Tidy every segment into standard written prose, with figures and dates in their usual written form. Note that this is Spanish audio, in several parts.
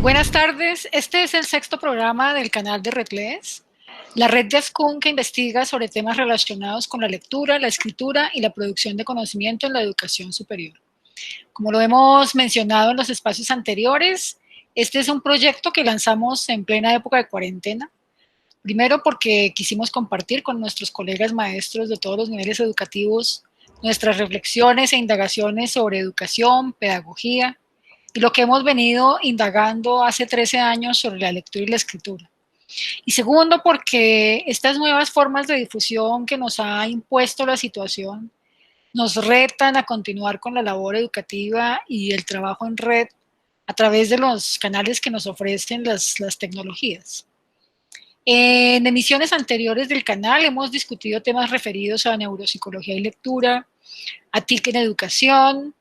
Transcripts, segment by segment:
Buenas tardes, este es el sexto programa del canal de RedLes, la red de Ascun que investiga sobre temas relacionados con la lectura, la escritura y la producción de conocimiento en la educación superior. Como lo hemos mencionado en los espacios anteriores, este es un proyecto que lanzamos en plena época de cuarentena. Primero porque quisimos compartir con nuestros colegas maestros de todos los niveles educativos nuestras reflexiones e indagaciones sobre educación, pedagogía, y lo que hemos venido indagando hace 13 años sobre la lectura y la escritura. Y segundo, porque estas nuevas formas de difusión que nos ha impuesto la situación nos retan a continuar con la labor educativa y el trabajo en red a través de los canales que nos ofrecen las tecnologías. En emisiones anteriores del canal hemos discutido temas referidos a neuropsicología y lectura, a TIC en educación.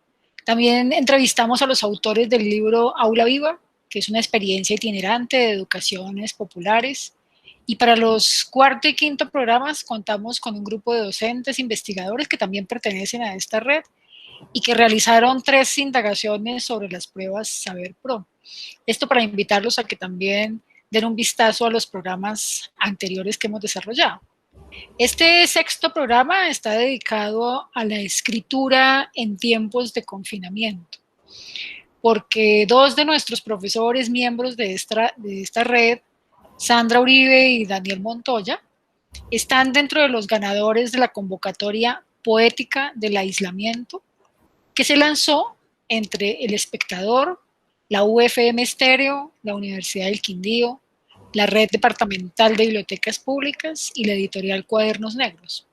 También entrevistamos a los autores del libro Aula Viva, que es una experiencia itinerante de educaciones populares. Y para los cuarto y quinto programas contamos con un grupo de docentes investigadores que también pertenecen a esta red y que realizaron 3 indagaciones sobre las pruebas Saber Pro. Esto para invitarlos a que también den un vistazo a los programas anteriores que hemos desarrollado. Este sexto programa está dedicado a la escritura en tiempos de confinamiento, porque 2 de nuestros profesores, miembros de esta red, Sandra Uribe y Daniel Montoya, están dentro de los ganadores de la convocatoria Poética del Aislamiento, que se lanzó entre El Espectador, la UFM Estéreo, la Universidad del Quindío, la Red Departamental de Bibliotecas Públicas y la editorial Cuadernos Negros.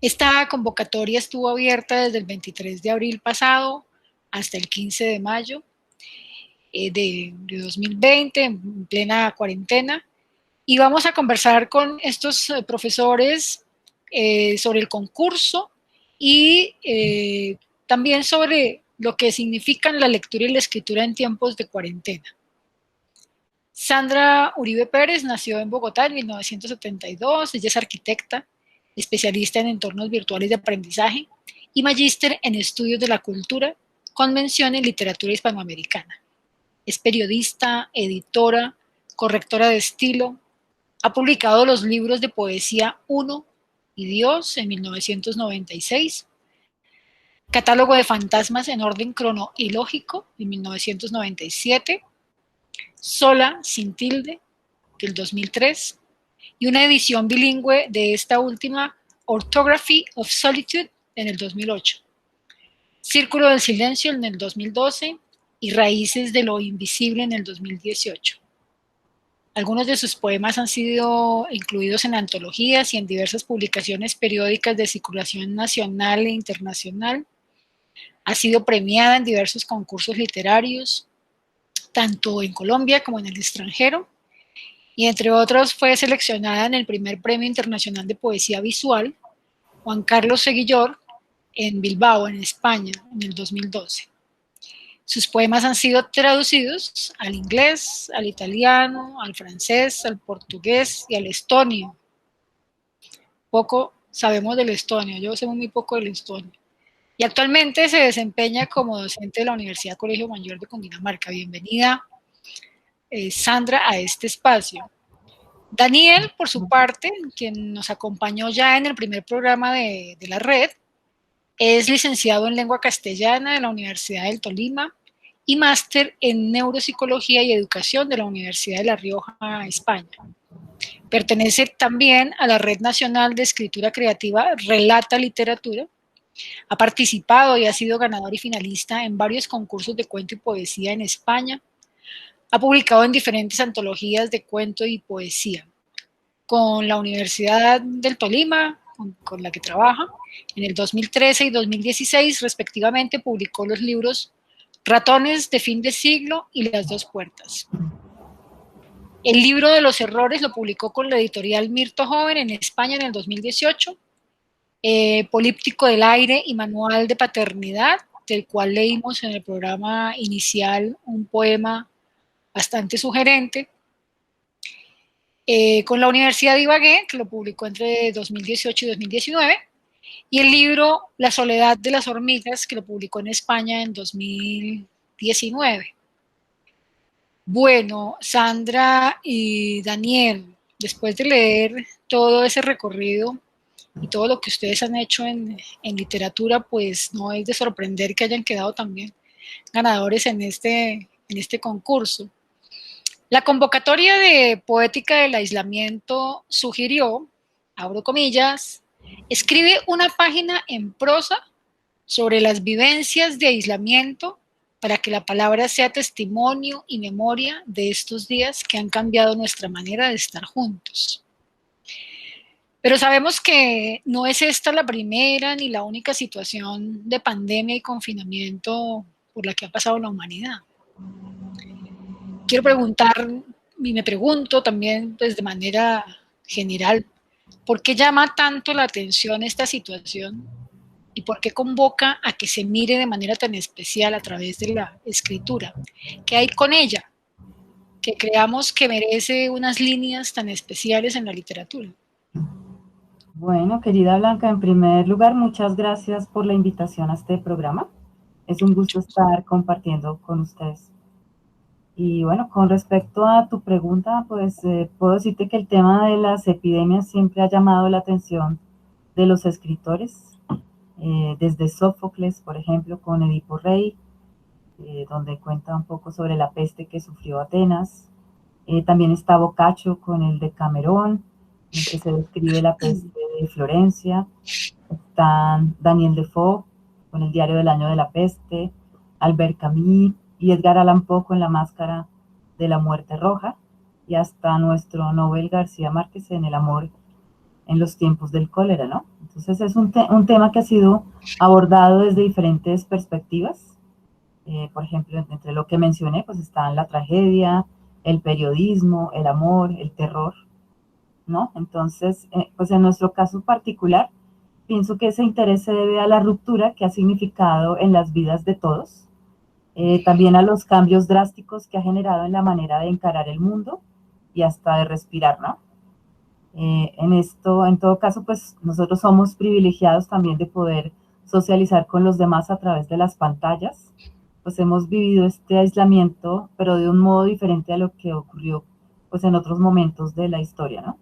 Esta convocatoria estuvo abierta desde el 23 de abril pasado hasta el 15 de mayo de 2020, en plena cuarentena, y vamos a conversar con estos profesores sobre el concurso y también sobre lo que significan la lectura y la escritura en tiempos de cuarentena. Sandra Uribe Pérez nació en Bogotá en 1972, ella es arquitecta, especialista en entornos virtuales de aprendizaje y magíster en estudios de la cultura con mención en literatura hispanoamericana. Es periodista, editora, correctora de estilo, ha publicado los libros de poesía Uno y Dios en 1996, Catálogo de fantasmas en orden cronológico en 1997, Sola sin tilde del 2003 y una edición bilingüe de esta última, Orthography of Solitude, en el 2008, Círculo del Silencio en el 2012 y Raíces de lo Invisible en el 2018. Algunos de sus poemas han sido incluidos en antologías y en diversas publicaciones periódicas de circulación nacional e internacional. Ha sido premiada en diversos concursos literarios, tanto en Colombia como en el extranjero, y entre otros fue seleccionada en el primer Premio Internacional de Poesía Visual, Juan Carlos Seguillor, en Bilbao, en España, en el 2012. Sus poemas han sido traducidos al inglés, al italiano, al francés, al portugués y al estonio. Poco sabemos del estonio, yo sé muy poco del estonio. Y actualmente se desempeña como docente de la Universidad Colegio Mayor de Cundinamarca. Bienvenida, Sandra, a este espacio. Daniel, por su parte, quien nos acompañó ya en el primer programa de la red, es licenciado en lengua castellana de la Universidad del Tolima y máster en neuropsicología y educación de la Universidad de La Rioja, España. Pertenece también a la Red Nacional de Escritura Creativa Relata Literatura. Ha participado y ha sido ganador y finalista en varios concursos de cuento y poesía en España. Ha publicado en diferentes antologías de cuento y poesía. Con la Universidad del Tolima, con la que trabaja, en el 2013 y 2016, respectivamente, publicó los libros Ratones de fin de siglo y Las dos puertas. El libro de los errores lo publicó con la editorial Mirto Joven en España en el 2018. Políptico del aire y manual de paternidad, del cual leímos en el programa inicial un poema bastante sugerente. Con la Universidad de Ibagué, que lo publicó entre 2018 y 2019, y el libro La soledad de las hormigas, que lo publicó en España en 2019. Bueno, Sandra y Daniel, después de leer todo ese recorrido y todo lo que ustedes han hecho en literatura, pues no es de sorprender que hayan quedado también ganadores en este concurso. La convocatoria de Poética del Aislamiento sugirió, abro comillas, escribe una página en prosa sobre las vivencias de aislamiento para que la palabra sea testimonio y memoria de estos días que han cambiado nuestra manera de estar juntos. Pero sabemos que no es esta la primera ni la única situación de pandemia y confinamiento por la que ha pasado la humanidad. Quiero preguntar, y me pregunto también pues, de manera general, ¿por qué llama tanto la atención esta situación y por qué convoca a que se mire de manera tan especial a través de la escritura? ¿Qué hay con ella? Que creamos que merece unas líneas tan especiales en la literatura. Bueno, querida Blanca, en primer lugar, muchas gracias por la invitación a este programa. Es un gusto estar compartiendo con ustedes. Y bueno, con respecto a tu pregunta, pues puedo decirte que el tema de las epidemias siempre ha llamado la atención de los escritores, desde Sófocles, por ejemplo, con Edipo Rey, donde cuenta un poco sobre la peste que sufrió Atenas. También está Boccaccio con el Decamerón, en que se describe la peste de Florencia. Están Daniel Defoe con el Diario del Año de la Peste, Albert Camus y Edgar Allan Poe con La Máscara de la Muerte Roja, y hasta nuestro Nobel García Márquez en El amor en los tiempos del cólera, ¿no? Entonces es un tema que ha sido abordado desde diferentes perspectivas. Por ejemplo, entre lo que mencioné, pues están la tragedia, el periodismo, el amor, el terror, ¿no? Entonces, pues en nuestro caso particular, pienso que ese interés se debe a la ruptura que ha significado en las vidas de todos, también a los cambios drásticos que ha generado en la manera de encarar el mundo y hasta de respirar, ¿no? En todo caso, pues nosotros somos privilegiados también de poder socializar con los demás a través de las pantallas, pues hemos vivido este aislamiento, pero de un modo diferente a lo que ocurrió pues en otros momentos de la historia, ¿no?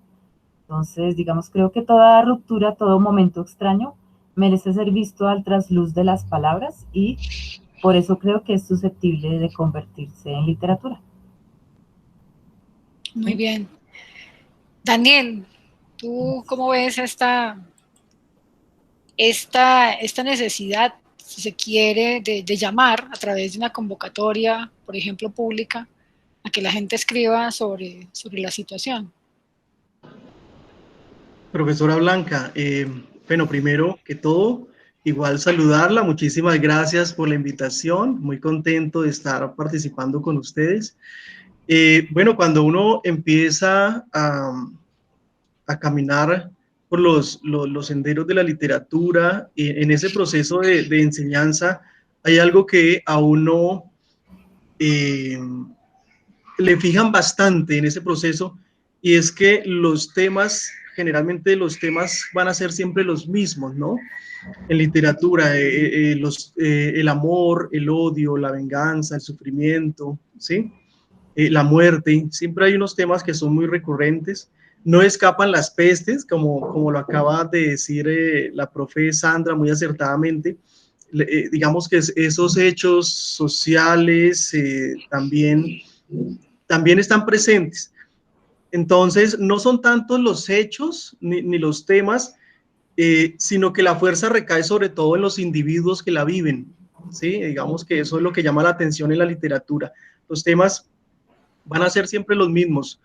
Entonces, digamos, creo que toda ruptura, todo momento extraño merece ser visto al trasluz de las palabras y por eso creo que es susceptible de convertirse en literatura. Muy ¿Sí? bien. Daniel, ¿tú cómo ves esta necesidad, si se quiere, de llamar a través de una convocatoria, por ejemplo, pública, a que la gente escriba sobre la situación? Profesora Blanca, bueno, primero que todo, igual saludarla, muchísimas gracias por la invitación, muy contento de estar participando con ustedes. Bueno, cuando uno empieza a caminar por los senderos de la literatura, en ese proceso de enseñanza, hay algo que a uno eh, le fijan bastante en ese proceso, y es que los temas, generalmente los temas van a ser siempre los mismos, ¿no? En literatura, el amor, el odio, la venganza, el sufrimiento, ¿sí? La muerte, siempre hay unos temas que son muy recurrentes. No escapan las pestes, como lo acaba de decir la profe Sandra muy acertadamente. Digamos que esos hechos sociales también están presentes. Entonces, no son tantos los hechos ni los temas, sino que la fuerza recae sobre todo en los individuos que la viven, ¿sí? Digamos que eso es lo que llama la atención en la literatura. Los temas van a ser siempre los mismos.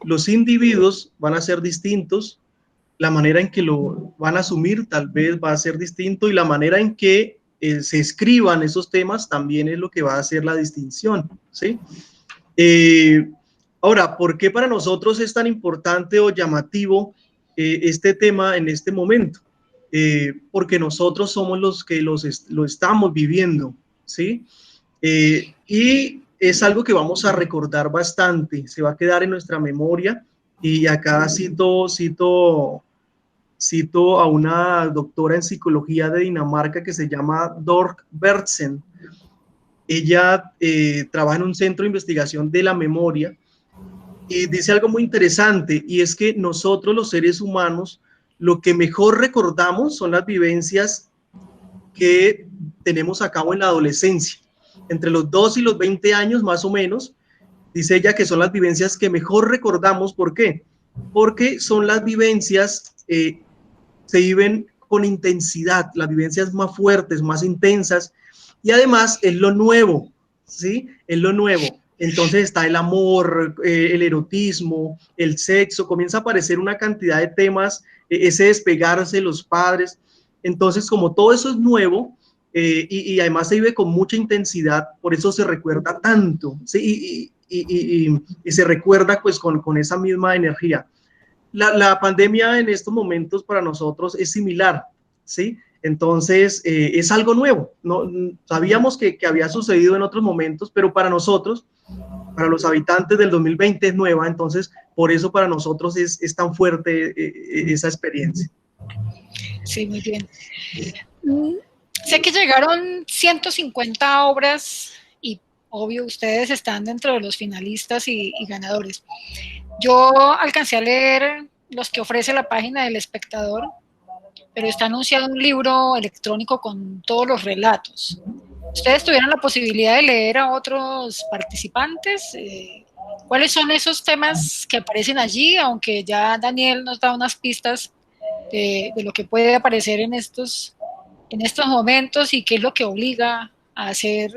Los individuos van a ser distintos, la manera en que lo van a asumir tal vez va a ser distinto, y la manera en que se escriban esos temas también es lo que va a hacer la distinción, ¿sí? Eh, Ahora, ¿por qué para nosotros es tan importante o llamativo este tema en este momento? Porque nosotros somos los que lo estamos viviendo, ¿sí? Y es algo que vamos a recordar bastante, se va a quedar en nuestra memoria. Y acá cito a una doctora en psicología de Dinamarca que se llama Dork Bertsen. Ella trabaja en un centro de investigación de la memoria y dice algo muy interesante, y es que nosotros los seres humanos lo que mejor recordamos son las vivencias que tenemos a cabo en la adolescencia, entre los 2 y los 20 años más o menos. Dice ella que son las vivencias que mejor recordamos. ¿Por qué? Porque son las vivencias, se viven con intensidad, las vivencias más fuertes, más intensas, y además es lo nuevo, ¿sí? Es lo nuevo. Entonces está el amor, el erotismo, el sexo, comienza a aparecer una cantidad de temas, ese despegarse de los padres. Entonces, como todo eso es nuevo, y además se vive con mucha intensidad, por eso se recuerda tanto, ¿sí? Y se recuerda pues con esa misma energía. La pandemia en estos momentos para nosotros es similar, ¿sí? Entonces, es algo nuevo. No, sabíamos que había sucedido en otros momentos, pero para nosotros, para los habitantes del 2020 es nueva, entonces por eso para nosotros es tan fuerte esa experiencia. Sí, muy bien. Sé que llegaron 150 obras y obvio ustedes están dentro de los finalistas y ganadores. Yo alcancé a leer los que ofrece la página del Espectador, pero está anunciado un libro electrónico con todos los relatos. ¿Ustedes tuvieron la posibilidad de leer a otros participantes? ¿Cuáles son esos temas que aparecen allí? Aunque ya Daniel nos da unas pistas de lo que puede aparecer en estos momentos y qué es lo que obliga a hacer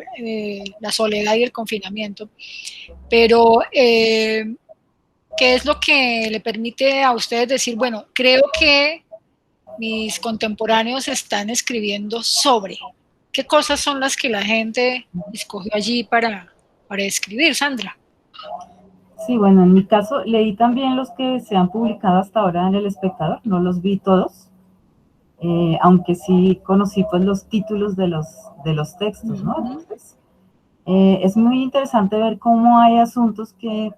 la soledad y el confinamiento. Pero, ¿qué es lo que le permite a ustedes decir, bueno, creo que mis contemporáneos están escribiendo sobre? ¿Qué cosas son las que la gente escogió allí para escribir, Sandra? Sí, bueno, en mi caso leí también los que se han publicado hasta ahora en El Espectador, no los vi todos, aunque sí conocí pues los títulos de los textos, ¿no? Entonces, es muy interesante ver cómo hay asuntos que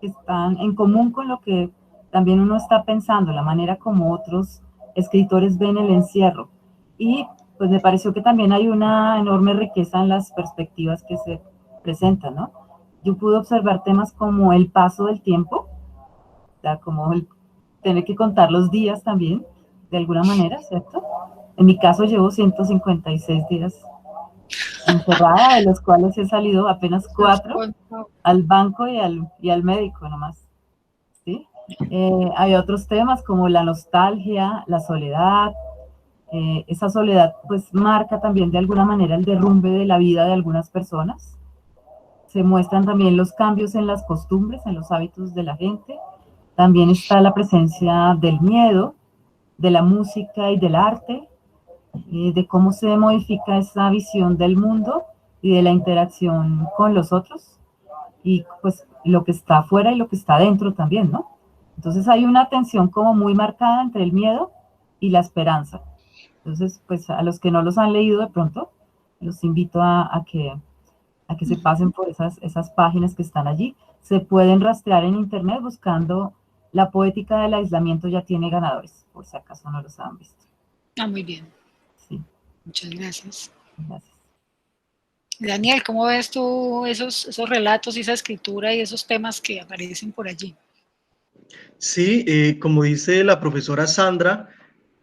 están en común con lo que también uno está pensando, la manera como otros escritores ven el encierro. Y pues me pareció que también hay una enorme riqueza en las perspectivas que se presentan, ¿no? Yo pude observar temas como el paso del tiempo, o sea, como el tener que contar los días también, de alguna manera, ¿cierto? En mi caso llevo 156 días encerrada, de los cuales he salido apenas 4 al banco y al médico nomás, ¿sí? Hay otros temas como la nostalgia, la soledad. Esa soledad pues marca también de alguna manera el derrumbe de la vida de algunas personas. Se muestran también los cambios en las costumbres, en los hábitos de la gente. También está la presencia del miedo, de la música y del arte, de cómo se modifica esa visión del mundo y de la interacción con los otros, y pues lo que está afuera y lo que está dentro también, ¿no? Entonces hay una tensión como muy marcada entre el miedo y la esperanza. Entonces, pues a los que no los han leído de pronto, los invito a que se pasen por esas páginas que están allí. Se pueden rastrear en internet buscando La poética del aislamiento ya tiene ganadores, por si acaso no los han visto. Ah, muy bien. Sí. Muchas gracias. Gracias. Daniel, ¿cómo ves tú esos relatos y esa escritura y esos temas que aparecen por allí? Sí, como dice la profesora Sandra,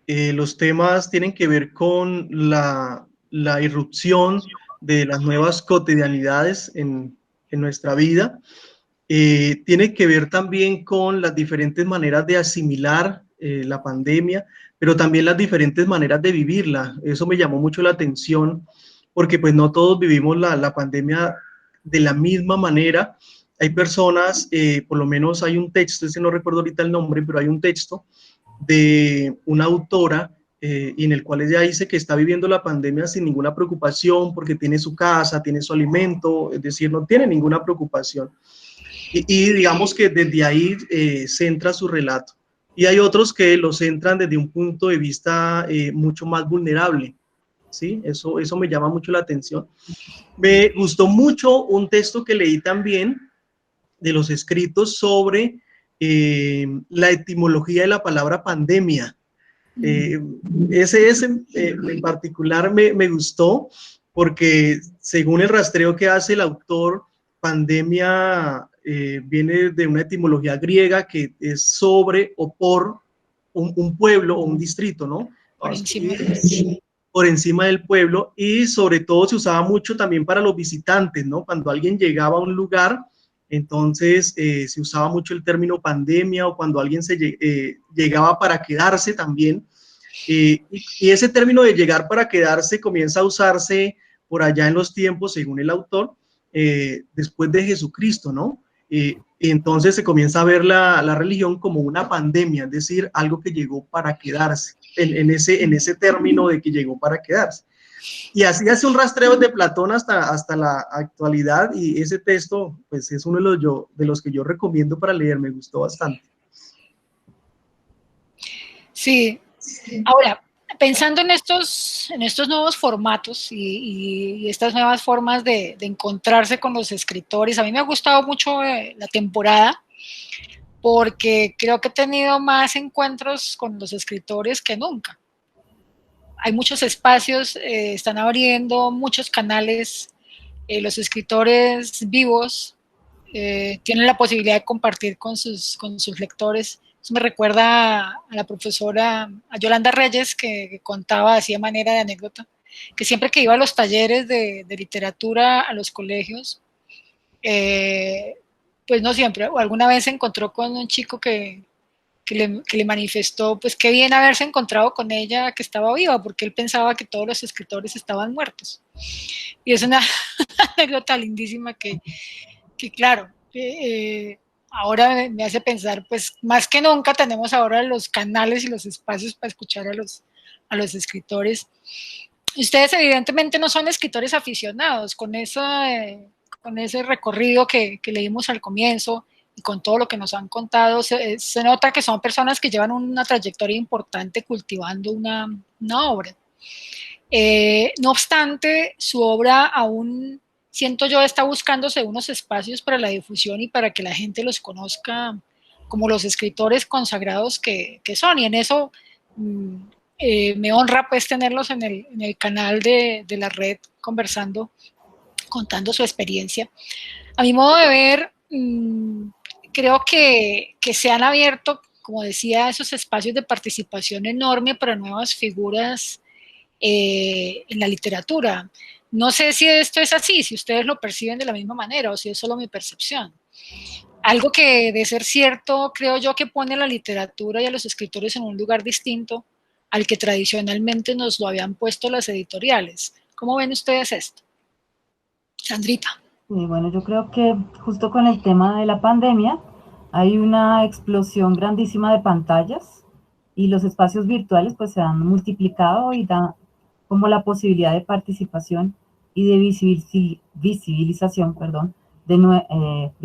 los temas tienen que ver con la irrupción de las nuevas cotidianidades en nuestra vida. Tiene que ver también con las diferentes maneras de asimilar la pandemia, pero también las diferentes maneras de vivirla. Eso me llamó mucho la atención, porque pues no todos vivimos la pandemia de la misma manera. Hay personas, por lo menos hay un texto, no recuerdo ahorita el nombre, pero hay un texto de una autora y en el cual ella dice que está viviendo la pandemia sin ninguna preocupación porque tiene su casa, tiene su alimento, es decir, no tiene ninguna preocupación. Y digamos que desde ahí centra su relato. Y hay otros que lo centran desde un punto de vista mucho más vulnerable. ¿Sí? Eso me llama mucho la atención. Me gustó mucho un texto que leí también de los escritos sobre la etimología de la palabra pandemia. Ese en particular me gustó porque según el rastreo que hace el autor, pandemia viene de una etimología griega que es sobre o por un pueblo o un distrito, ¿no? Por encima. Por encima del pueblo, y sobre todo se usaba mucho también para los visitantes, ¿no? Cuando alguien llegaba a un lugar, entonces se usaba mucho el término pandemia, o cuando alguien llegaba para quedarse también. Y ese término de llegar para quedarse comienza a usarse por allá en los tiempos, según el autor, después de Jesucristo, ¿no? Y entonces se comienza a ver la religión como una pandemia, es decir, algo que llegó para quedarse, en ese término de que llegó para quedarse. Y así hace un rastreo de Platón hasta la actualidad, y ese texto pues es uno de los que yo recomiendo para leer, me gustó bastante. Sí, ahora, pensando en estos nuevos formatos y estas nuevas formas de encontrarse con los escritores, a mí me ha gustado mucho la temporada, porque creo que he tenido más encuentros con los escritores que nunca. Hay muchos espacios, están abriendo muchos canales, los escritores vivos tienen la posibilidad de compartir con sus lectores. Eso me recuerda a la profesora, a Yolanda Reyes, que contaba así de manera de anécdota, que siempre que iba a los talleres de literatura a los colegios, pues no siempre, o alguna vez se encontró con un chico que le manifestó, pues qué bien haberse encontrado con ella, que estaba viva, porque él pensaba que todos los escritores estaban muertos. Y es una anécdota lindísima que claro, ahora me hace pensar, pues más que nunca tenemos ahora los canales y los espacios para escuchar a los escritores. Ustedes evidentemente no son escritores aficionados, con ese recorrido que leímos al comienzo y con todo lo que nos han contado, se nota que son personas que llevan una trayectoria importante cultivando una obra. No obstante, su obra aún, siento yo, está buscándose unos espacios para la difusión y para que la gente los conozca como los escritores consagrados que son, y en eso me honra pues tenerlos en el canal de la red conversando, contando su experiencia. A mi modo de ver, creo que se han abierto, como decía, esos espacios de participación enorme para nuevas figuras en la literatura. No sé si esto es así, si ustedes lo perciben de la misma manera o si es solo mi percepción. Algo que, de ser cierto, creo yo que pone a la literatura y a los escritores en un lugar distinto al que tradicionalmente nos lo habían puesto las editoriales. ¿Cómo ven ustedes esto? Sandrita. Y bueno, yo creo que justo con el tema de la pandemia hay una explosión grandísima de pantallas, y los espacios virtuales pues se han multiplicado y dan como la posibilidad de participación y de visibilización, perdón, de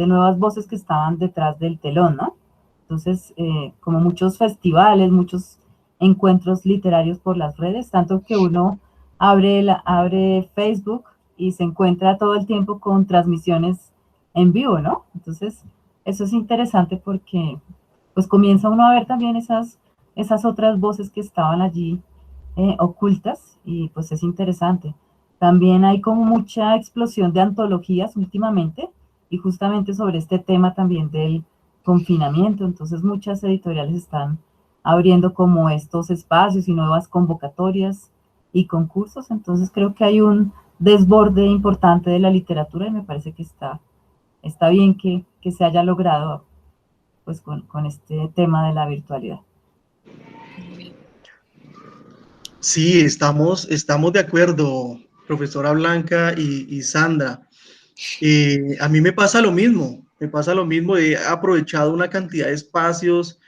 nuevas voces que estaban detrás del telón, ¿no? Entonces, como muchos festivales, muchos encuentros literarios por las redes, tanto que uno abre Facebook y se encuentra todo el tiempo con transmisiones en vivo, ¿no? Entonces, eso es interesante porque pues comienza uno a ver también esas otras voces que estaban allí ocultas, y pues es interesante. También hay como mucha explosión de antologías últimamente, y justamente sobre este tema también del confinamiento, entonces muchas editoriales están abriendo como estos espacios y nuevas convocatorias y concursos, entonces creo que hay un desborde importante de la literatura, y me parece que está bien que se haya logrado pues con este tema de la virtualidad. Sí, estamos de acuerdo, profesora Blanca y Sandra. A mí me pasa lo mismo, he aprovechado una cantidad de espacios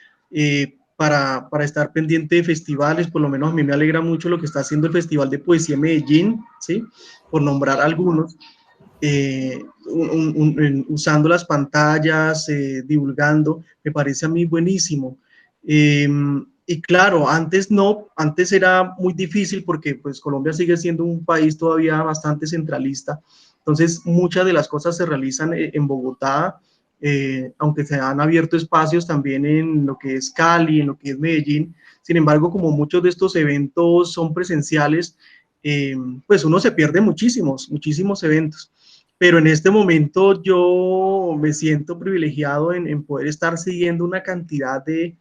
para estar pendiente de festivales. Por lo menos a mí me alegra mucho lo que está haciendo el Festival de Poesía Medellín, ¿sí? Por nombrar algunos, usando las pantallas, divulgando, me parece a mí buenísimo. Y claro, antes era muy difícil porque pues Colombia sigue siendo un país todavía bastante centralista. Entonces, muchas de las cosas se realizan en Bogotá, aunque se han abierto espacios también en lo que es Cali, en lo que es Medellín. Sin embargo, como muchos de estos eventos son presenciales, pues uno se pierde muchísimos eventos. Pero en este momento yo me siento privilegiado en poder estar siguiendo una cantidad de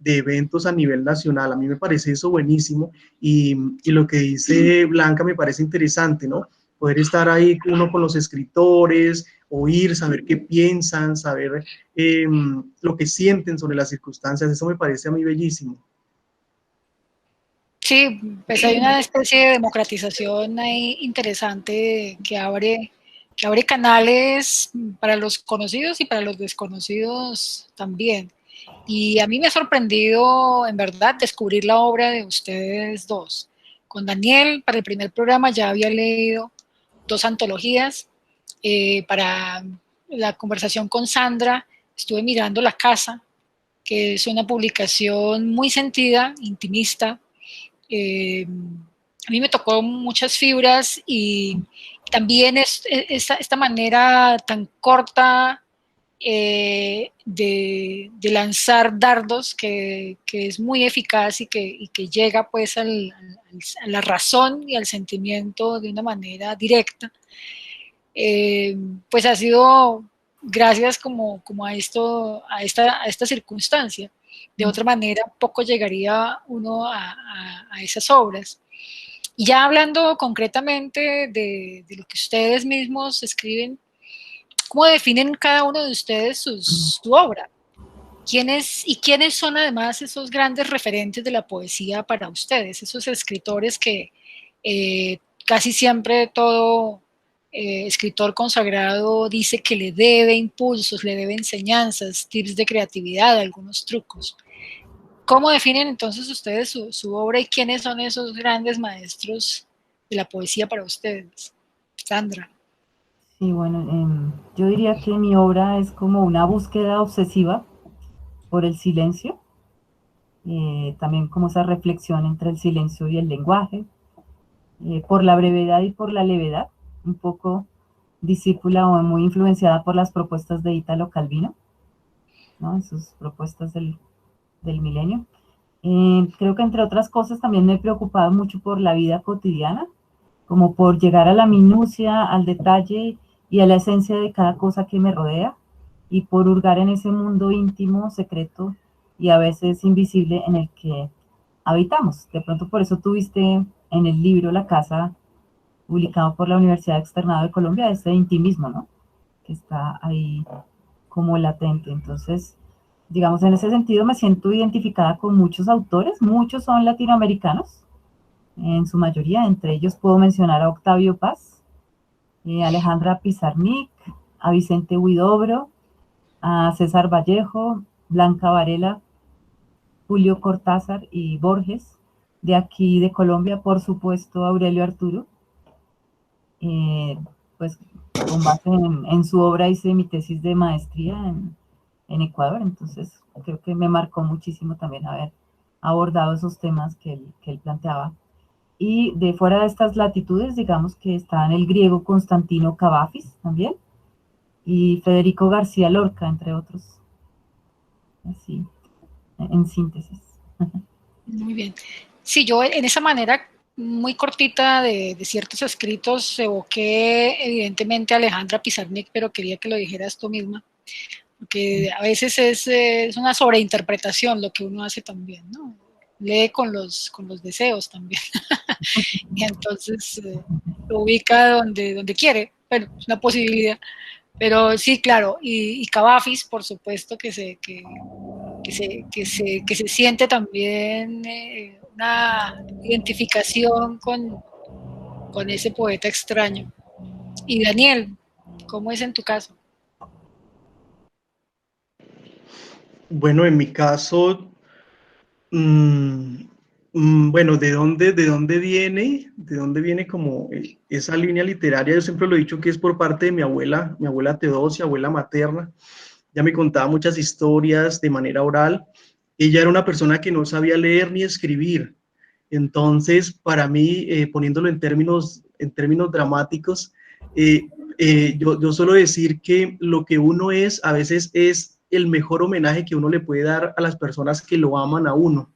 eventos a nivel nacional. A mí me parece eso buenísimo y lo que dice Blanca me parece interesante, ¿no? Poder estar ahí uno con los escritores, oír, saber qué piensan, saber lo que sienten sobre las circunstancias, eso me parece a mí bellísimo. Sí, pues hay una especie de democratización ahí interesante que abre canales para los conocidos y para los desconocidos también. Y a mí me ha sorprendido, en verdad, descubrir la obra de ustedes dos. Con Daniel, para el primer programa, ya había leído 2 antologías. Para la conversación con Sandra, estuve mirando La Casa, que es una publicación muy sentida, intimista. A mí me tocó muchas fibras y también esta manera tan corta de lanzar dardos que es muy eficaz y que llega pues a la razón y al sentimiento de una manera directa, pues ha sido gracias como a esta circunstancia. De otra manera, poco llegaría uno a esas obras. Y ya hablando concretamente de lo que ustedes mismos escriben, ¿cómo definen cada uno de ustedes su obra? ¿Quiénes son además esos grandes referentes de la poesía para ustedes? Esos escritores que casi siempre todo escritor consagrado dice que le debe impulsos, le debe enseñanzas, tips de creatividad, algunos trucos. ¿Cómo definen entonces ustedes su obra y quiénes son esos grandes maestros de la poesía para ustedes? Sandra. Sí, bueno, yo diría que mi obra es como una búsqueda obsesiva por el silencio, también como esa reflexión entre el silencio y el lenguaje, por la brevedad y por la levedad, un poco discípula o muy influenciada por las propuestas de Italo Calvino, ¿no? Sus propuestas del milenio. Creo que entre otras cosas también me he preocupado mucho por la vida cotidiana, como por llegar a la minucia, al detalle y a la esencia de cada cosa que me rodea, y por hurgar en ese mundo íntimo, secreto y a veces invisible en el que habitamos. De pronto por eso tuviste en el libro La Casa, publicado por la Universidad Externado de Colombia, ese intimismo, ¿no? Que está ahí como latente. Entonces, digamos, en ese sentido me siento identificada con muchos autores, muchos son latinoamericanos, en su mayoría, entre ellos puedo mencionar a Octavio Paz, Alejandra Pizarnik, a Vicente Huidobro, a César Vallejo, Blanca Varela, Julio Cortázar y Borges. De aquí de Colombia, por supuesto, Aurelio Arturo. Pues con base en su obra hice mi tesis de maestría en Ecuador, entonces creo que me marcó muchísimo también haber abordado esos temas que él planteaba. Y de fuera de estas latitudes, digamos que están el griego Constantino Cavafis también, y Federico García Lorca, entre otros. Así, en síntesis. Muy bien. Sí, yo en esa manera muy cortita de ciertos escritos evoqué evidentemente a Alejandra Pizarnik, pero quería que lo dijeras tú misma, porque a veces es una sobreinterpretación lo que uno hace también, ¿no? Lee con los deseos también. Y entonces lo ubica donde quiere. Bueno, es una posibilidad. Pero sí, claro, y Cavafis, por supuesto, que se siente también una identificación con ese poeta extraño. Y Daniel, ¿cómo es en tu caso? Bueno, en mi caso, bueno, ¿de dónde viene como esa línea literaria? Yo siempre lo he dicho que es por parte de mi abuela Teodosia, abuela materna. Ya me contaba muchas historias de manera oral. Ella era una persona que no sabía leer ni escribir. Entonces, para mí, poniéndolo en términos dramáticos, yo suelo decir que lo que uno es a veces es el mejor homenaje que uno le puede dar a las personas que lo aman a uno.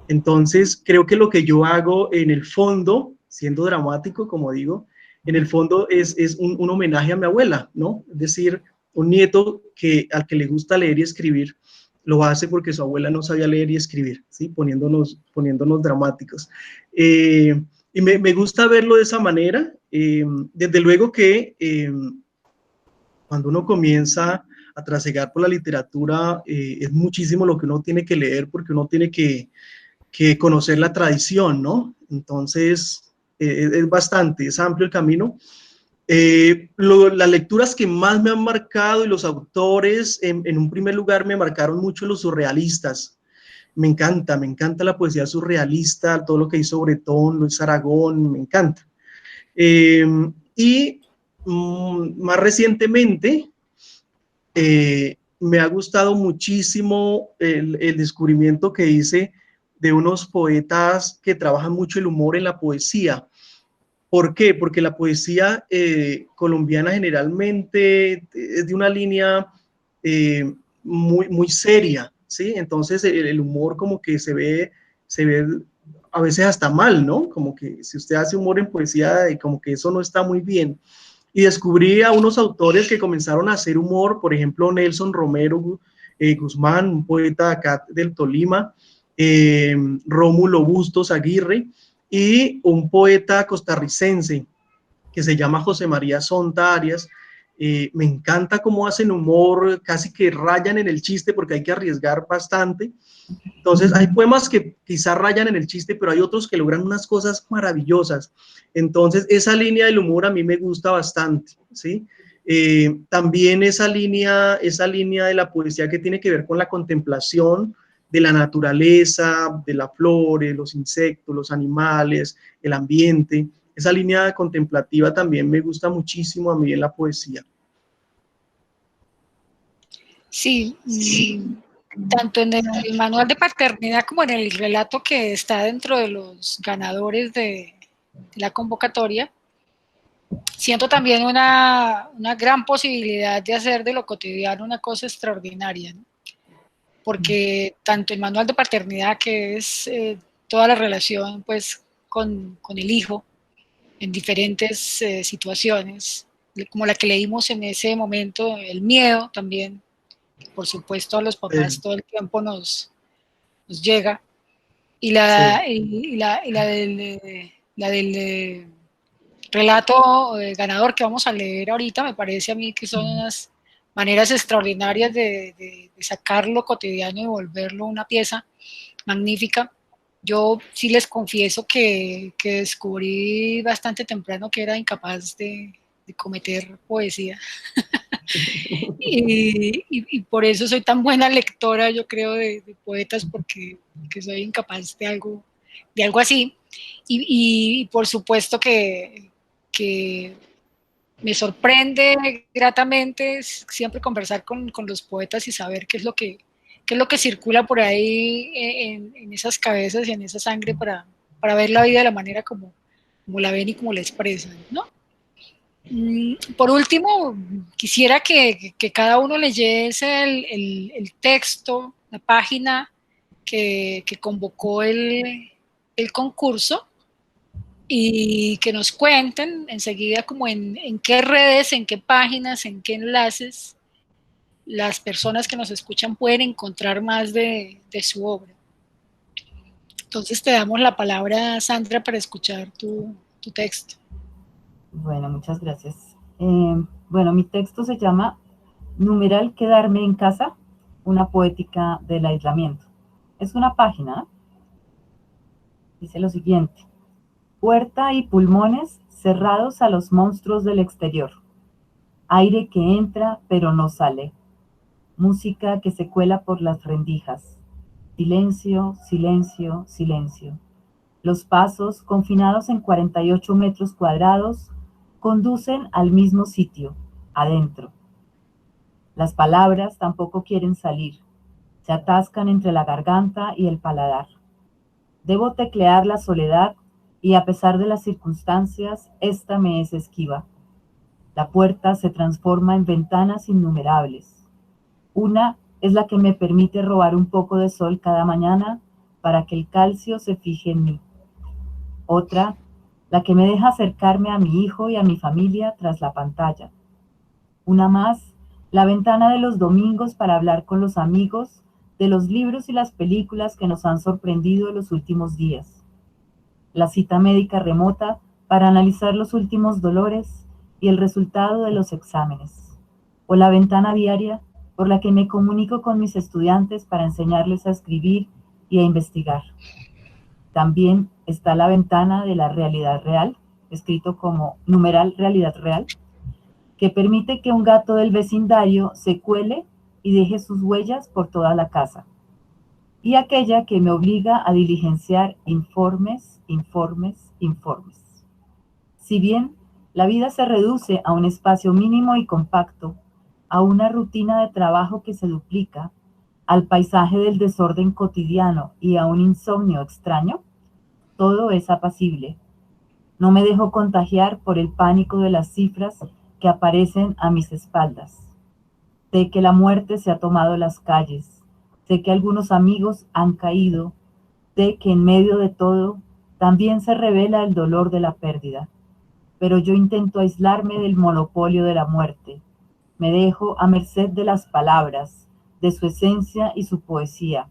Entonces, creo que lo que yo hago en el fondo siendo dramático, como digo, en el fondo es un homenaje a mi abuela, ¿no? Es decir, un nieto al que le gusta leer y escribir, lo hace porque su abuela no sabía leer y escribir, ¿sí? Poniéndonos dramáticos. Y me gusta verlo de esa manera. Desde luego que cuando uno comienza a trasegar por la literatura, es muchísimo lo que uno tiene que leer porque uno tiene que conocer la tradición, ¿no? Entonces, es bastante, es amplio el camino. Las lecturas que más me han marcado y los autores, en un primer lugar me marcaron mucho los surrealistas. Me encanta la poesía surrealista, todo lo que hizo Bretón, Luis Aragón, me encanta. Y más recientemente, me ha gustado muchísimo el descubrimiento que hice de unos poetas que trabajan mucho el humor en la poesía. ¿Por qué? Porque la poesía colombiana generalmente es de una línea muy seria, ¿sí? Entonces el humor como que se ve a veces hasta mal, ¿no? Como que si usted hace humor en poesía, como que eso no está muy bien. Y descubrí a unos autores que comenzaron a hacer humor, por ejemplo, Nelson Romero Guzmán, un poeta acá del Tolima, Rómulo Bustos Aguirre, y un poeta costarricense que se llama José María Sonta Arias. Me encanta cómo hacen humor, casi que rayan en el chiste porque hay que arriesgar bastante. Entonces, hay poemas que quizás rayan en el chiste, pero hay otros que logran unas cosas maravillosas. Entonces, esa línea del humor a mí me gusta bastante, ¿sí? También esa línea de la poesía que tiene que ver con la contemplación de la naturaleza, de la flora, los insectos, los animales, el ambiente. Esa línea contemplativa también me gusta muchísimo a mí en la poesía. Sí, tanto en el manual de paternidad como en el relato que está dentro de los ganadores de la convocatoria, siento también una gran posibilidad de hacer de lo cotidiano una cosa extraordinaria, ¿no? Porque tanto el manual de paternidad, que es toda la relación pues con el hijo en diferentes situaciones, como la que leímos en ese momento, el miedo también, por supuesto a los papás todo el tiempo nos llega, y la del relato ganador que vamos a leer ahorita, me parece a mí que son unas maneras extraordinarias de sacar lo cotidiano y volverlo una pieza magnífica. Yo sí les confieso que descubrí bastante temprano que era incapaz de cometer poesía. Y por eso soy tan buena lectora, yo creo, de poetas, porque soy incapaz de algo así. Y por supuesto que me sorprende gratamente siempre conversar con los poetas y saber qué es lo que circula por ahí en esas cabezas y en esa sangre para ver la vida de la manera como la ven y como la expresan, ¿no? Por último, quisiera que cada uno leyese el texto, la página que convocó el concurso, y que nos cuenten enseguida como en qué redes, en qué páginas, en qué enlaces las personas que nos escuchan pueden encontrar más de su obra. Entonces te damos la palabra, Sandra, para escuchar tu texto. Bueno, muchas gracias. Bueno, mi texto se llama Numeral Quedarme en casa, una poética del aislamiento. Es una página. Dice lo siguiente: puerta y pulmones cerrados a los monstruos del exterior. Aire que entra pero no sale. Música que se cuela por las rendijas. Silencio, silencio, silencio. Los pasos, confinados en 48 metros cuadrados, conducen al mismo sitio, adentro. Las palabras tampoco quieren salir. Se atascan entre la garganta y el paladar. Debo teclear la soledad y a pesar de las circunstancias, esta me es esquiva. La puerta se transforma en ventanas innumerables. Una es la que me permite robar un poco de sol cada mañana para que el calcio se fije en mí. Otra la que me deja acercarme a mi hijo y a mi familia tras la pantalla. Una más, la ventana de los domingos para hablar con los amigos de los libros y las películas que nos han sorprendido en los últimos días. La cita médica remota para analizar los últimos dolores y el resultado de los exámenes. O la ventana diaria por la que me comunico con mis estudiantes para enseñarles a escribir y a investigar. También está la ventana de la realidad real, escrito como numeral realidad real, que permite que un gato del vecindario se cuele y deje sus huellas por toda la casa. Y aquella que me obliga a diligenciar informes, informes, informes. Si bien la vida se reduce a un espacio mínimo y compacto, a una rutina de trabajo que se duplica, al paisaje del desorden cotidiano y a un insomnio extraño, todo es apacible. No me dejo contagiar por el pánico de las cifras que aparecen a mis espaldas. Sé que la muerte se ha tomado las calles. Sé que algunos amigos han caído. Sé que en medio de todo también se revela el dolor de la pérdida. Pero yo intento aislarme del monopolio de la muerte. Me dejo a merced de las palabras, de su esencia y su poesía,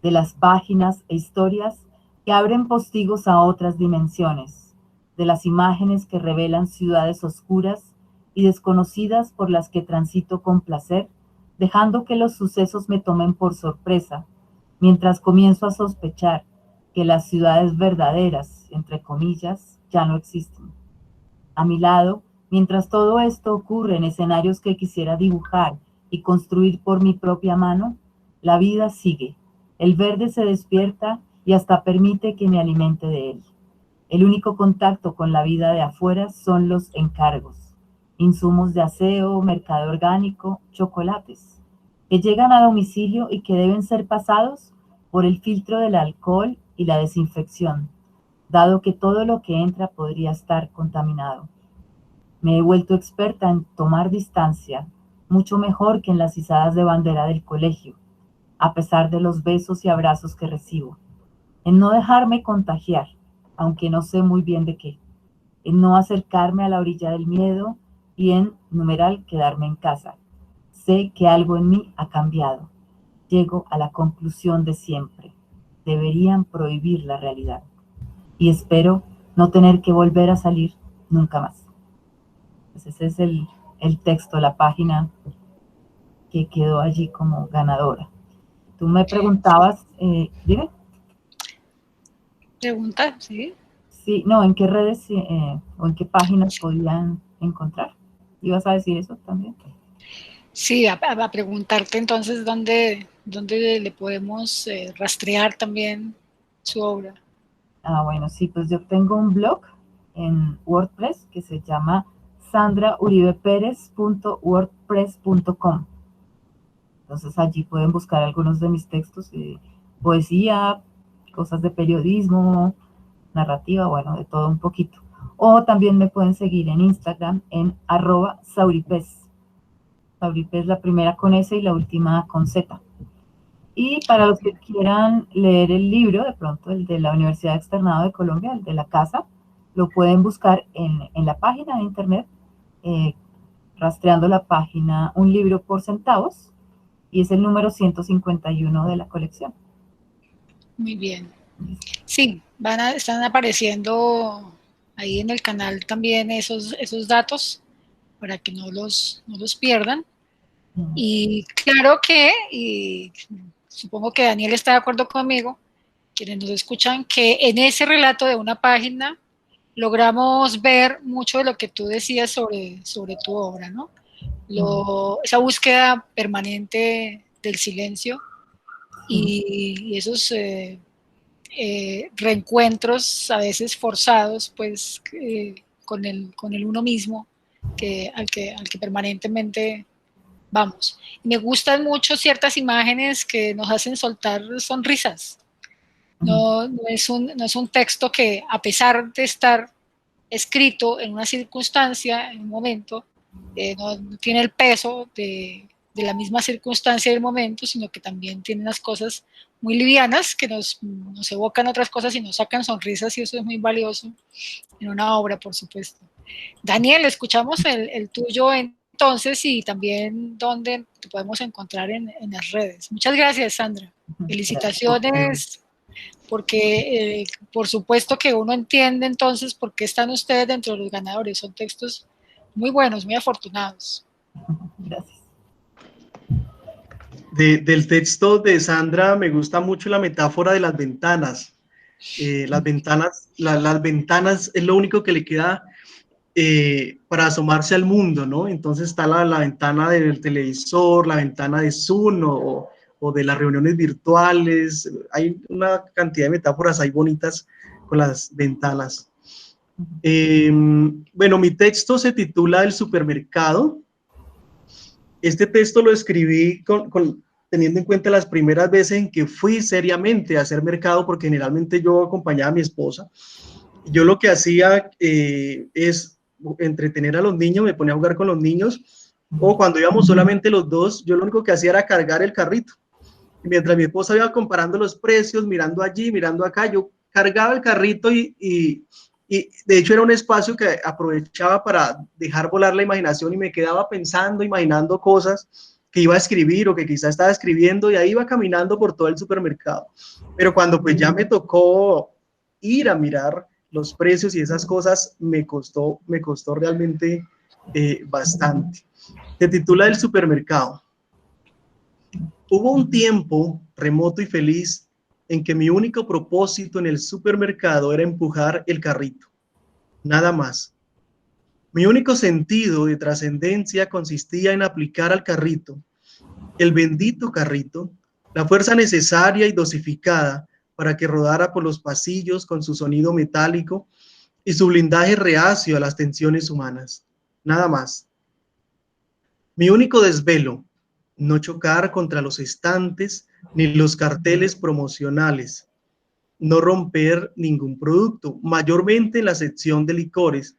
de las páginas e historias que abren postigos a otras dimensiones, de las imágenes que revelan ciudades oscuras y desconocidas por las que transito con placer, dejando que los sucesos me tomen por sorpresa, mientras comienzo a sospechar que las ciudades verdaderas, entre comillas, ya no existen. A mi lado, mientras todo esto ocurre en escenarios que quisiera dibujar y construir por mi propia mano, la vida sigue. El verde se despierta y hasta permite que me alimente de él. El único contacto con la vida de afuera son los encargos, insumos de aseo, mercado orgánico, chocolates, que llegan a domicilio y que deben ser pasados por el filtro del alcohol y la desinfección, dado que todo lo que entra podría estar contaminado. Me he vuelto experta en tomar distancia, mucho mejor que en las izadas de bandera del colegio, a pesar de los besos y abrazos que recibo, en no dejarme contagiar, aunque no sé muy bien de qué, en no acercarme a la orilla del miedo y en, numeral, quedarme en casa. Sé que algo en mí ha cambiado. Llego a la conclusión de siempre. Deberían prohibir la realidad. Y espero no tener que volver a salir nunca más. Pues ese es el texto, la página que quedó allí como ganadora. Tú me preguntabas, dime. Pregunta, ¿sí? Sí, no, ¿en qué redes o en qué páginas podían encontrar? ¿Ibas a decir eso también? Sí, a preguntarte entonces dónde le podemos rastrear también su obra. Ah, bueno, sí, pues yo tengo un blog en WordPress que se llama sandrauribeperez.wordpress.com. Entonces allí pueden buscar algunos de mis textos, poesía, cosas de periodismo, narrativa, bueno, de todo un poquito. O también me pueden seguir en Instagram en @sauripez. Sauripez la primera con S y la última con Z. Y para los que quieran leer el libro, de pronto el de la Universidad Externado de Colombia, el de la casa, lo pueden buscar en la página de internet, eh, rastreando la página Un libro por centavos, y es el número 151 de la colección. Muy bien. Sí, están apareciendo ahí en el canal también esos datos para que no los pierdan. Y claro que, y supongo que Daniel está de acuerdo conmigo, quienes nos escuchan, que en ese relato de una página logramos ver mucho de lo que tú decías sobre tu obra, ¿no? Esa búsqueda permanente del silencio y esos reencuentros a veces forzados, pues, con el uno mismo, al que permanentemente vamos. Me gustan mucho ciertas imágenes que nos hacen soltar sonrisas. No es un texto que, a pesar de estar escrito en una circunstancia, en un momento, no tiene el peso de la misma circunstancia del momento, sino que también tiene unas cosas muy livianas que nos evocan otras cosas y nos sacan sonrisas, y eso es muy valioso en una obra, por supuesto. Daniel, escuchamos el tuyo entonces, y también dónde te podemos encontrar en las redes. Muchas gracias, Sandra. Felicitaciones, porque por supuesto que uno entiende entonces por qué están ustedes dentro de los ganadores. Son textos muy buenos, muy afortunados. Gracias. Del texto de Sandra me gusta mucho la metáfora de las ventanas. Las ventanas es lo único que le queda para asomarse al mundo, ¿no? Entonces está la ventana del televisor, la ventana de Zoom o de las reuniones virtuales. Hay una cantidad de metáforas ahí bonitas con las ventanas. Bueno, mi texto se titula El supermercado. Este texto lo escribí teniendo en cuenta las primeras veces en que fui seriamente a hacer mercado, porque generalmente yo acompañaba a mi esposa. Yo lo que hacía es entretener a los niños, me ponía a jugar con los niños, o cuando íbamos solamente los dos, yo lo único que hacía era cargar el carrito. Y mientras mi esposa iba comparando los precios, mirando allí, mirando acá, yo cargaba el carrito y de hecho era un espacio que aprovechaba para dejar volar la imaginación y me quedaba pensando, imaginando cosas que iba a escribir o que quizás estaba escribiendo, y ahí iba caminando por todo el supermercado. Pero cuando pues ya me tocó ir a mirar los precios y esas cosas, me costó realmente bastante. Se titula El supermercado. Hubo un tiempo remoto y feliz en que mi único propósito en el supermercado era empujar el carrito, nada más. Mi único sentido de trascendencia consistía en aplicar al carrito, el bendito carrito, la fuerza necesaria y dosificada para que rodara por los pasillos con su sonido metálico y su blindaje reacio a las tensiones humanas, nada más. Mi único desvelo, no chocar contra los estantes ni los carteles promocionales, no romper ningún producto, mayormente en la sección de licores,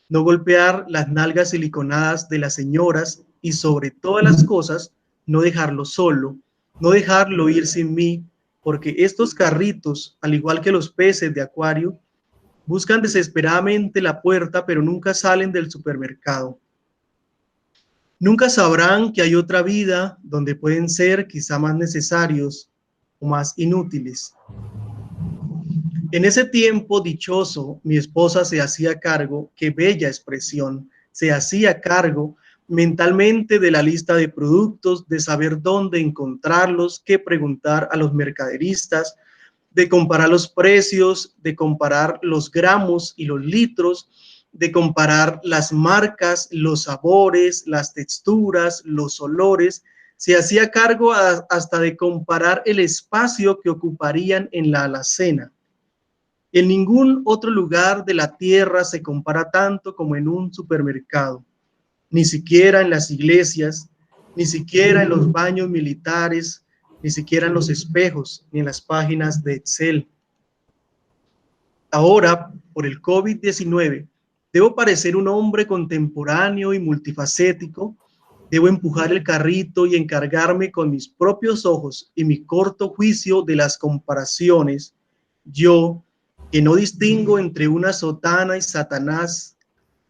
no golpear las nalgas siliconadas de las señoras y sobre todas las cosas, no dejarlo solo, no dejarlo ir sin mí, porque estos carritos, al igual que los peces de acuario, buscan desesperadamente la puerta, pero nunca salen del supermercado. Nunca sabrán que hay otra vida donde pueden ser quizá más necesarios o más inútiles. En ese tiempo dichoso, mi esposa se hacía cargo, qué bella expresión, se hacía cargo mentalmente de la lista de productos, de saber dónde encontrarlos, qué preguntar a los mercaderistas, de comparar los precios, de comparar los gramos y los litros, de comparar las marcas, los sabores, las texturas, los olores. Se hacía cargo hasta de comparar el espacio que ocuparían en la alacena. En ningún otro lugar de la tierra se compara tanto como en un supermercado, ni siquiera en las iglesias, ni siquiera en los baños militares, ni siquiera en los espejos, ni en las páginas de Excel. Ahora, por el COVID-19, debo parecer un hombre contemporáneo y multifacético, debo empujar el carrito y encargarme con mis propios ojos y mi corto juicio de las comparaciones. Yo, que no distingo entre una sotana y Satanás,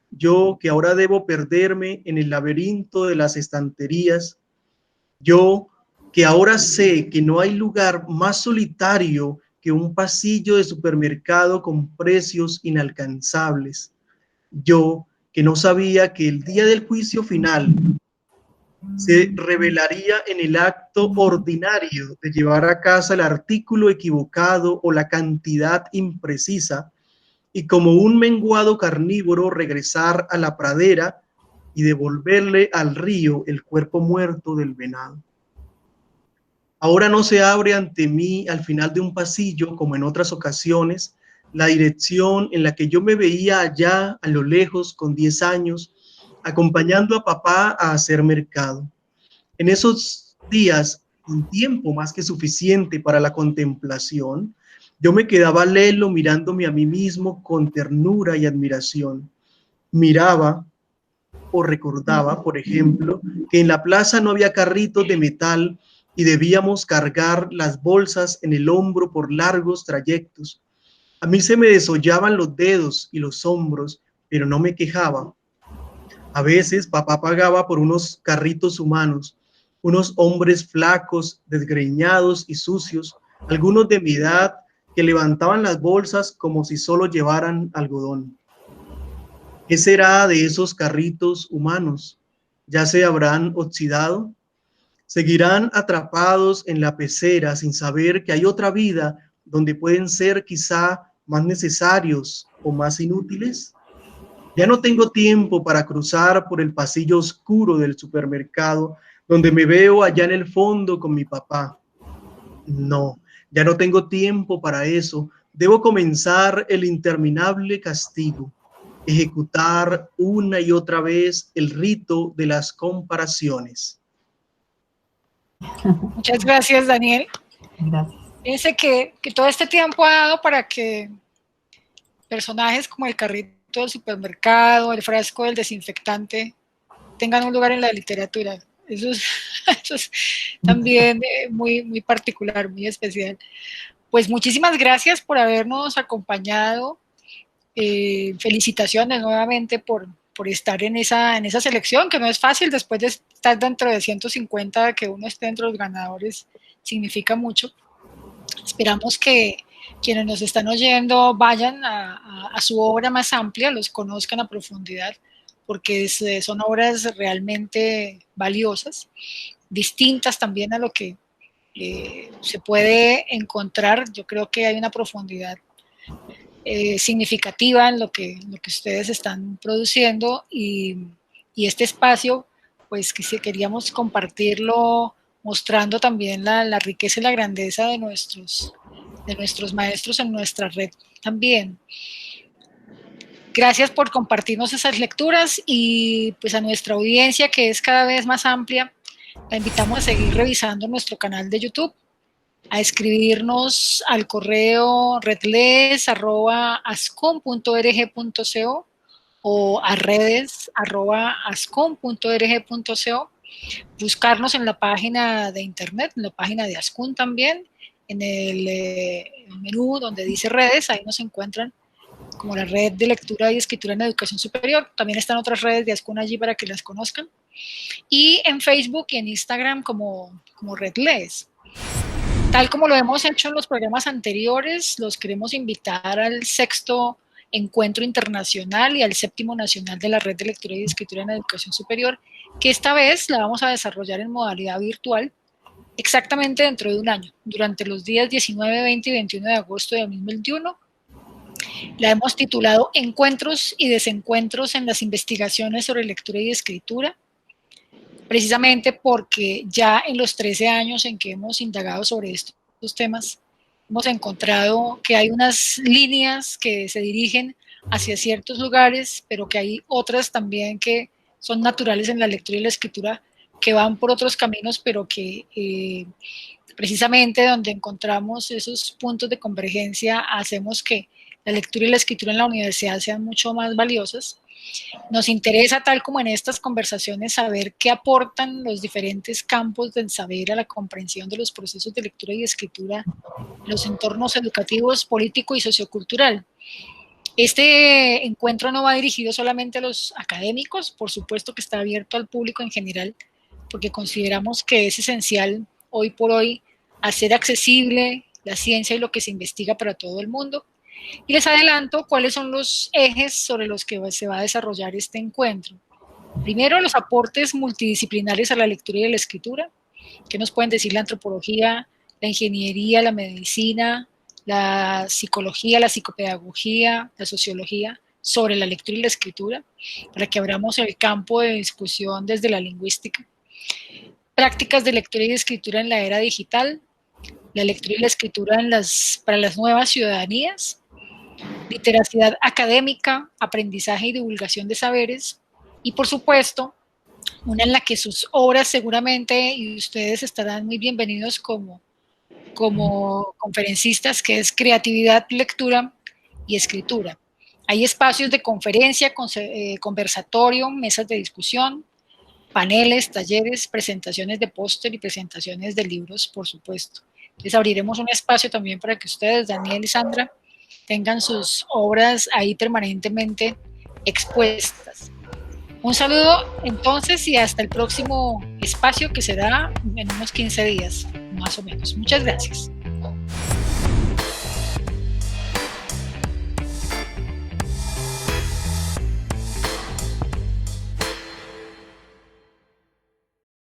yo que ahora debo perderme en el laberinto de las estanterías, yo que ahora sé que no hay lugar más solitario que un pasillo de supermercado con precios inalcanzables, yo que no sabía que el día del juicio final se revelaría en el acto ordinario de llevar a casa el artículo equivocado o la cantidad imprecisa, y como un menguado carnívoro regresar a la pradera y devolverle al río el cuerpo muerto del venado. Ahora no se abre ante mí al final de un pasillo, como en otras ocasiones, la dirección en la que yo me veía allá a lo lejos con 10 años, acompañando a papá a hacer mercado. En esos días, un tiempo más que suficiente para la contemplación, yo me quedaba lelo mirándome a mí mismo con ternura y admiración. Miraba o recordaba, por ejemplo, que en la plaza no había carritos de metal y debíamos cargar las bolsas en el hombro por largos trayectos. A mí se me desollaban los dedos y los hombros, pero no me quejaba. A veces papá pagaba por unos carritos humanos, unos hombres flacos, desgreñados y sucios, algunos de mi edad, que levantaban las bolsas como si solo llevaran algodón. ¿Qué será de esos carritos humanos? ¿Ya se habrán oxidado? ¿Seguirán atrapados en la pecera sin saber que hay otra vida donde pueden ser quizá más necesarios o más inútiles? Ya no tengo tiempo para cruzar por el pasillo oscuro del supermercado donde me veo allá en el fondo con mi papá. No, ya no tengo tiempo para eso. Debo comenzar el interminable castigo, ejecutar una y otra vez el rito de las comparaciones. Muchas gracias, Daniel. Gracias. Fíjense que todo este tiempo ha dado para que personajes como el carrito del supermercado, el frasco del desinfectante, tengan un lugar en la literatura. Eso es también muy particular, muy especial. Pues muchísimas gracias por habernos acompañado. Felicitaciones nuevamente por estar en esa selección, que no es fácil después de estar dentro de 150, que uno esté dentro de los ganadores, significa mucho. Esperamos que quienes nos están oyendo vayan a su obra más amplia, los conozcan a profundidad, porque son obras realmente valiosas, distintas también a lo que se puede encontrar. Yo creo que hay una profundidad significativa en lo que ustedes están produciendo y este espacio, pues que si queríamos compartirlo, mostrando también la riqueza y la grandeza de nuestros maestros en nuestra red también. Gracias por compartirnos esas lecturas y pues a nuestra audiencia, que es cada vez más amplia, la invitamos a seguir revisando nuestro canal de YouTube, a escribirnos al correo redles@ascom.org.co o a redes@ascom.org.co, buscarnos en la página de internet, en la página de Ascom también, en el menú donde dice redes, ahí nos encuentran como la red de lectura y escritura en educación superior. También están otras redes de Ascom allí para que las conozcan. Y en Facebook y en Instagram como Redles. Tal como lo hemos hecho en los programas anteriores, los queremos invitar al 6º Encuentro Internacional y al 7º Nacional de la Red de Lectura y Escritura en Educación Superior, que esta vez la vamos a desarrollar en modalidad virtual, exactamente dentro de un año, durante los días 19, 20 y 21 de agosto de 2021. La hemos titulado Encuentros y desencuentros en las investigaciones sobre lectura y escritura, precisamente porque ya en los 13 años en que hemos indagado sobre estos temas, hemos encontrado que hay unas líneas que se dirigen hacia ciertos lugares, pero que hay otras también que son naturales en la lectura y la escritura, que van por otros caminos, pero que precisamente donde encontramos esos puntos de convergencia hacemos que la lectura y la escritura en la universidad sean mucho más valiosas. Nos interesa, tal como en estas conversaciones, saber qué aportan los diferentes campos del saber a la comprensión de los procesos de lectura y escritura en los entornos educativos, político y sociocultural. Este encuentro no va dirigido solamente a los académicos, por supuesto que está abierto al público en general, porque consideramos que es esencial hoy por hoy hacer accesible la ciencia y lo que se investiga para todo el mundo. Y les adelanto cuáles son los ejes sobre los que se va a desarrollar este encuentro. Primero, los aportes multidisciplinares a la lectura y a la escritura. ¿Qué nos pueden decir la antropología, la ingeniería, la medicina, la psicología, la psicopedagogía, la sociología sobre la lectura y la escritura? Para que abramos el campo de discusión desde la lingüística. Prácticas de lectura y escritura en la era digital, la lectura y la escritura para las nuevas ciudadanías, literacidad académica, aprendizaje y divulgación de saberes, y por supuesto, una en la que sus obras seguramente, y ustedes estarán muy bienvenidos como conferencistas, que es creatividad, lectura y escritura. Hay espacios de conferencia, conversatorio, mesas de discusión, paneles, talleres, presentaciones de póster y presentaciones de libros, por supuesto. Les abriremos un espacio también para que ustedes, Daniel y Sandra, tengan sus obras ahí permanentemente expuestas. Un saludo entonces y hasta el próximo espacio que será en unos 15 días, más o menos. Muchas gracias.